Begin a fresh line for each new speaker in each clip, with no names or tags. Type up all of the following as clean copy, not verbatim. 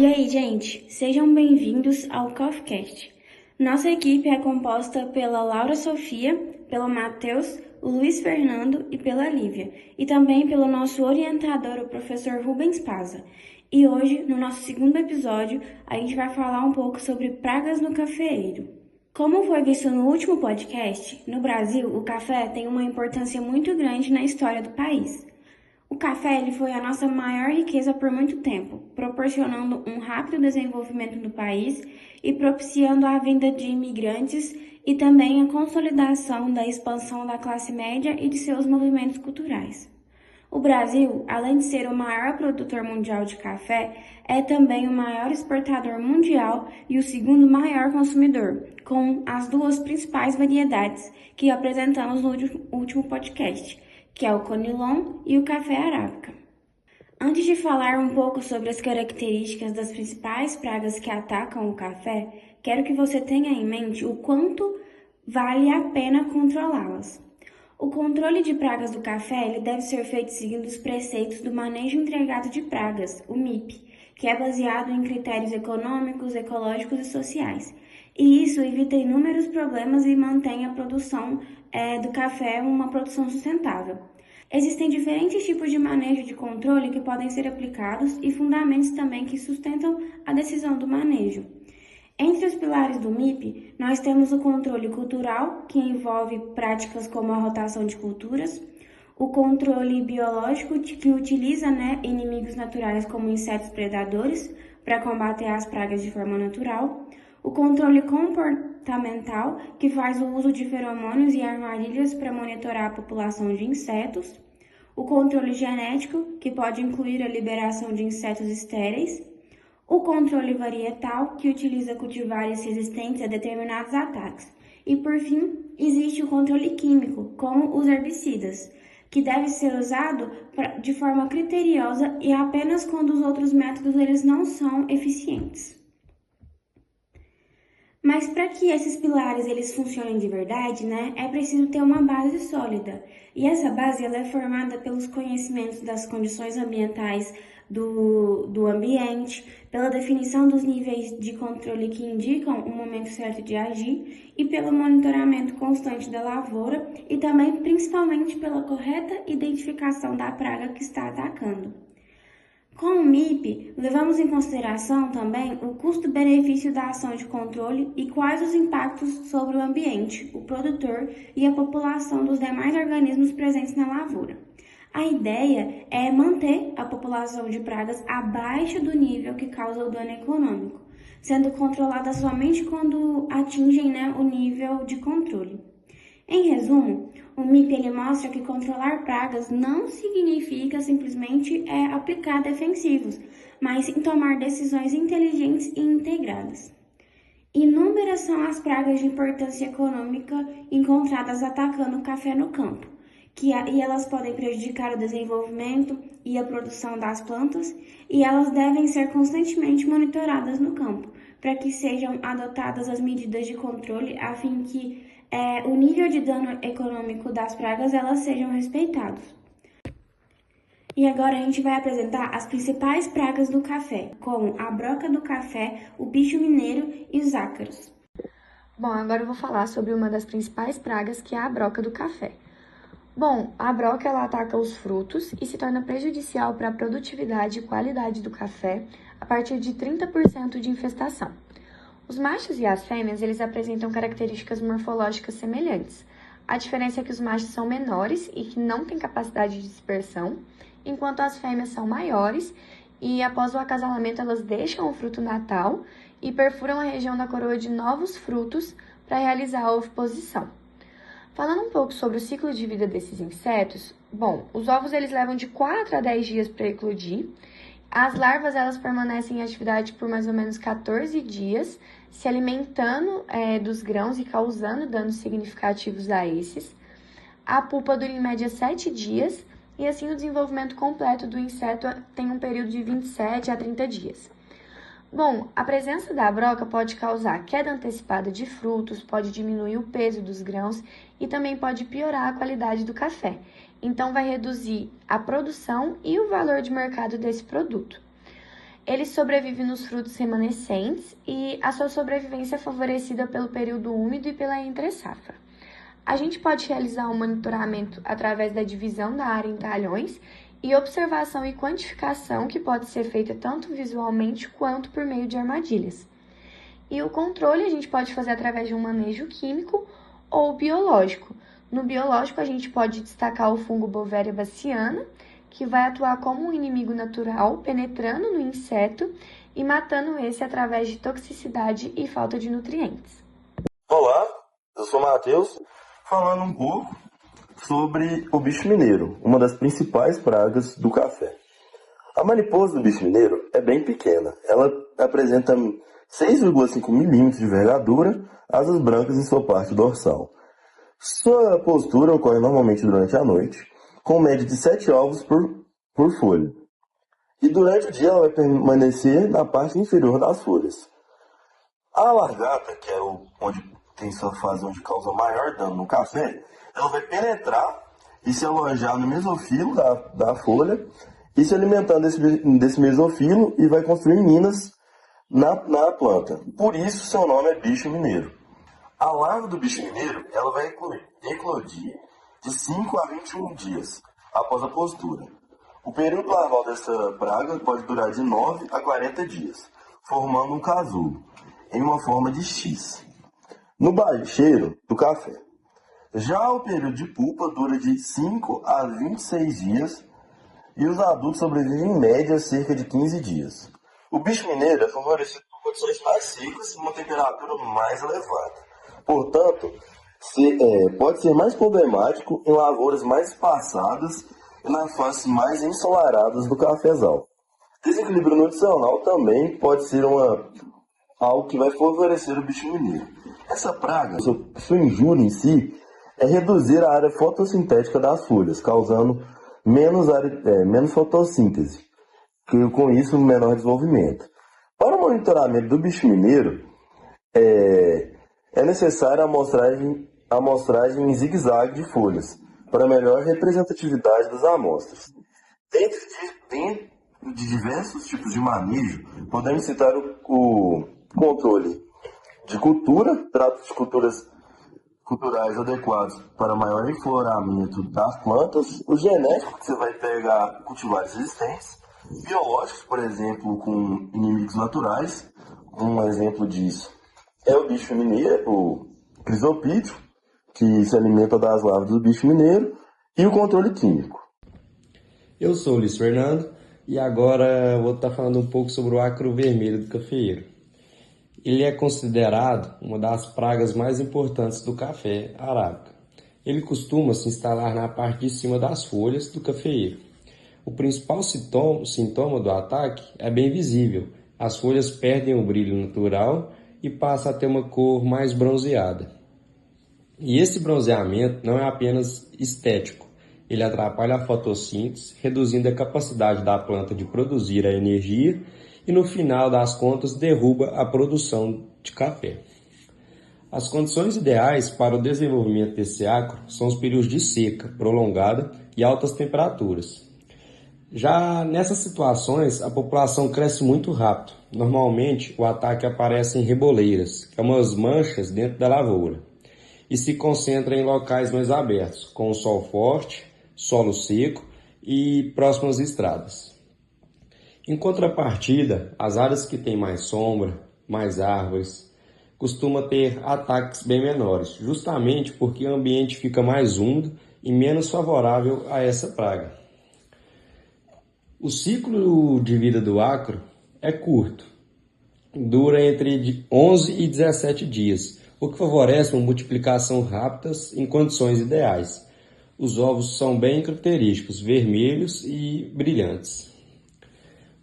E aí, gente, sejam bem-vindos ao CoffeeCast. Nossa equipe é composta pela Laura Sofia, pelo Matheus, o Luiz Fernando e pela Lívia, e também pelo nosso orientador, o professor Rubens Paza. E hoje, no nosso segundo episódio, a gente vai falar um pouco sobre pragas no cafeeiro. Como foi visto no último podcast, no Brasil, o café tem uma importância muito grande na história do país. O café ele foi a nossa maior riqueza por muito tempo, proporcionando um rápido desenvolvimento do país e propiciando a vinda de imigrantes e também a consolidação da expansão da classe média e de seus movimentos culturais. O Brasil, além de ser o maior produtor mundial de café, é também o maior exportador mundial e o segundo maior consumidor, com as duas principais variedades que apresentamos no último podcast, que é o Conilon e o café arábica. Antes de falar um pouco sobre as características das principais pragas que atacam o café, quero que você tenha em mente o quanto vale a pena controlá-las. O controle de pragas do café ele deve ser feito seguindo os preceitos do Manejo Integrado de Pragas, o MIP, que é baseado em critérios econômicos, ecológicos e sociais. E isso evita inúmeros problemas e mantém a produção do café uma produção sustentável. Existem diferentes tipos de manejo de controle que podem ser aplicados e fundamentos também que sustentam a decisão do manejo. Entre os pilares do MIP, nós temos o controle cultural, que envolve práticas como a rotação de culturas, o controle biológico, que utiliza inimigos naturais como insetos predadores para combater as pragas de forma natural, o controle comportamental, que faz o uso de feromônios e armadilhas para monitorar a população de insetos, o controle genético, que pode incluir a liberação de insetos estéreis, o controle varietal, que utiliza cultivares resistentes a determinados ataques. E, por fim, existe o controle químico, como os herbicidas, que deve ser usado de forma criteriosa e apenas quando os outros métodos eles não são eficientes. Mas para que esses pilares eles funcionem de verdade, é preciso ter uma base sólida. E essa base ela é formada pelos conhecimentos das condições ambientais do ambiente, pela definição dos níveis de controle que indicam o momento certo de agir e pelo monitoramento constante da lavoura e também principalmente pela correta identificação da praga que está atacando. Com o MIP, levamos em consideração também o custo-benefício da ação de controle e quais os impactos sobre o ambiente, o produtor e a população dos demais organismos presentes na lavoura. A ideia é manter a população de pragas abaixo do nível que causa o dano econômico, sendo controlada somente quando atingem o nível de controle. Em resumo, o MIP ele mostra que controlar pragas não significa simplesmente aplicar defensivos, mas sim tomar decisões inteligentes e integradas. Inúmeras são as pragas de importância econômica encontradas atacando o café no campo, e elas podem prejudicar o desenvolvimento e a produção das plantas, e elas devem ser constantemente monitoradas no campo, para que sejam adotadas as medidas de controle a fim que o nível de dano econômico das pragas elas sejam respeitados. E agora a gente vai apresentar as principais pragas do café, como a broca do café, o bicho mineiro e os ácaros.
Bom, agora eu vou falar sobre uma das principais pragas, que é a broca do café. Bom, a broca ela ataca os frutos e se torna prejudicial para a produtividade e qualidade do café a partir de 30% de infestação. Os machos e as fêmeas, eles apresentam características morfológicas semelhantes. A diferença é que os machos são menores e que não têm capacidade de dispersão, enquanto as fêmeas são maiores e após o acasalamento elas deixam o fruto natal e perfuram a região da coroa de novos frutos para realizar a oviposição. Falando um pouco sobre o ciclo de vida desses insetos, bom, os ovos eles levam de 4 a 10 dias para eclodir. As larvas elas permanecem em atividade por mais ou menos 14 dias, se alimentando dos grãos e causando danos significativos a esses. A pupa dura em média 7 dias e assim o desenvolvimento completo do inseto tem um período de 27 a 30 dias. Bom, a presença da broca pode causar queda antecipada de frutos, pode diminuir o peso dos grãos e também pode piorar a qualidade do café. Então, vai reduzir a produção e o valor de mercado desse produto. Ele sobrevive nos frutos remanescentes e a sua sobrevivência é favorecida pelo período úmido e pela entre-safra. A gente pode realizar um monitoramento através da divisão da área em talhões e observação e quantificação que pode ser feita tanto visualmente quanto por meio de armadilhas. E o controle a gente pode fazer através de um manejo químico ou biológico. No biológico, a gente pode destacar o fungo Beauveria baciana, que vai atuar como um inimigo natural, penetrando no inseto e matando esse através de toxicidade e falta de nutrientes.
Olá, eu sou Matheus, falando um pouco sobre o bicho mineiro, uma das principais pragas do café. A mariposa do bicho mineiro é bem pequena, ela apresenta 6,5 milímetros de envergadura, asas brancas em sua parte dorsal. Sua postura ocorre normalmente durante a noite, com média de 7 ovos por folha. E durante o dia ela vai permanecer na parte inferior das folhas. A largata, que é onde tem sua fase onde causa maior dano no café, ela vai penetrar e se alojar no mesofilo da folha e se alimentando desse mesofilo e vai construir minas na planta. Por isso seu nome é bicho mineiro. A larva do bicho mineiro ela vai eclodir de 5 a 21 dias após a postura. O período larval dessa praga pode durar de 9 a 40 dias, formando um casulo, em uma forma de X, no bacheiro do café. Já o período de pupa dura de 5 a 26 dias e os adultos sobrevivem em média cerca de 15 dias. O bicho mineiro é favorecido por condições mais secas e uma temperatura mais elevada. Portanto, pode ser mais problemático em lavouras mais espaçadas e nas faces mais ensolaradas do cafezal. Desequilíbrio nutricional também pode ser algo que vai favorecer o bicho mineiro. Essa praga, sua injúria em si, é reduzir a área fotossintética das folhas, causando menos fotossíntese, que com isso menor desenvolvimento. Para o monitoramento do bicho mineiro, é necessária a amostragem em zigue-zague de folhas, para melhor representatividade das amostras. Dentro de diversos tipos de manejo, podemos citar o controle de cultura, trato de culturais adequados para maior enfloramento das plantas, o genético, que você vai pegar cultivares existentes, biológicos, por exemplo, com inimigos naturais. Um exemplo disso é o bicho mineiro, o crisopídeo, que se alimenta das larvas do bicho mineiro, e o controle químico.
Eu sou o Luiz Fernando e agora vou estar falando um pouco sobre o acro vermelho do cafeeiro. Ele é considerado uma das pragas mais importantes do café arábica. Ele costuma se instalar na parte de cima das folhas do cafeeiro. O principal sintoma do ataque é bem visível. As folhas perdem o brilho natural e passam a ter uma cor mais bronzeada. E esse bronzeamento não é apenas estético, ele atrapalha a fotossíntese, reduzindo a capacidade da planta de produzir a energia e, no final das contas, derruba a produção de café. As condições ideais para o desenvolvimento desse acro são os períodos de seca prolongada e altas temperaturas. Já nessas situações, a população cresce muito rápido. Normalmente, o ataque aparece em reboleiras, que são umas manchas dentro da lavoura, e se concentra em locais mais abertos, com sol forte, solo seco e próximas estradas. Em contrapartida, as áreas que têm mais sombra, mais árvores, costumam ter ataques bem menores, justamente porque o ambiente fica mais úmido e menos favorável a essa praga. O ciclo de vida do acro é curto, dura entre 11 e 17 dias, o que favorece uma multiplicação rápida em condições ideais. Os ovos são bem característicos, vermelhos e brilhantes.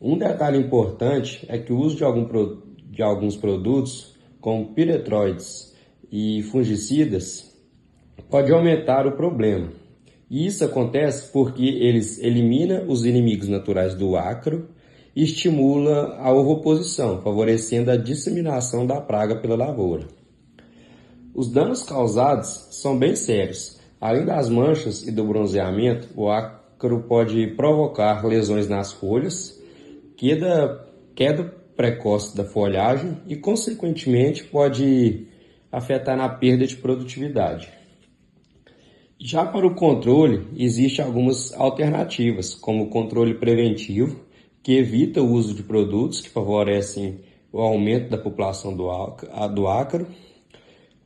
Um detalhe importante é que o uso de alguns produtos, como piretroides e fungicidas, pode aumentar o problema. E isso acontece porque eles eliminam os inimigos naturais do acro e estimula a ovoposição, favorecendo a disseminação da praga pela lavoura. Os danos causados são bem sérios. Além das manchas e do bronzeamento, o acro pode provocar lesões nas folhas, queda precoce da folhagem e, consequentemente, pode afetar na perda de produtividade. Já para o controle, existem algumas alternativas, como o controle preventivo, que evita o uso de produtos que favorecem o aumento da população do ácaro,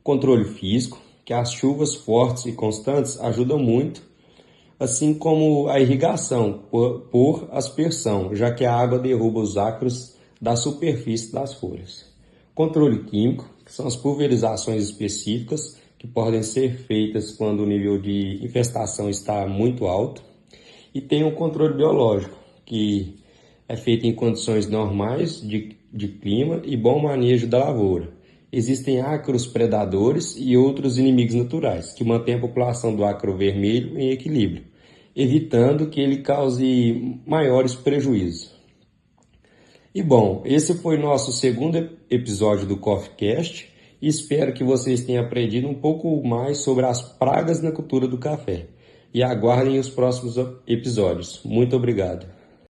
controle físico, que as chuvas fortes e constantes ajudam muito, assim como a irrigação por aspersão, já que a água derruba os ácaros da superfície das folhas. Controle químico, que são as pulverizações específicas que podem ser feitas quando o nível de infestação está muito alto. E tem o controle biológico, que é feito em condições normais de clima e bom manejo da lavoura. Existem ácaros predadores e outros inimigos naturais, que mantêm a população do ácaro vermelho em equilíbrio, evitando que ele cause maiores prejuízos. E bom, esse foi nosso segundo episódio do CoffeeCast e espero que vocês tenham aprendido um pouco mais sobre as pragas na cultura do café. E aguardem os próximos episódios. Muito obrigado.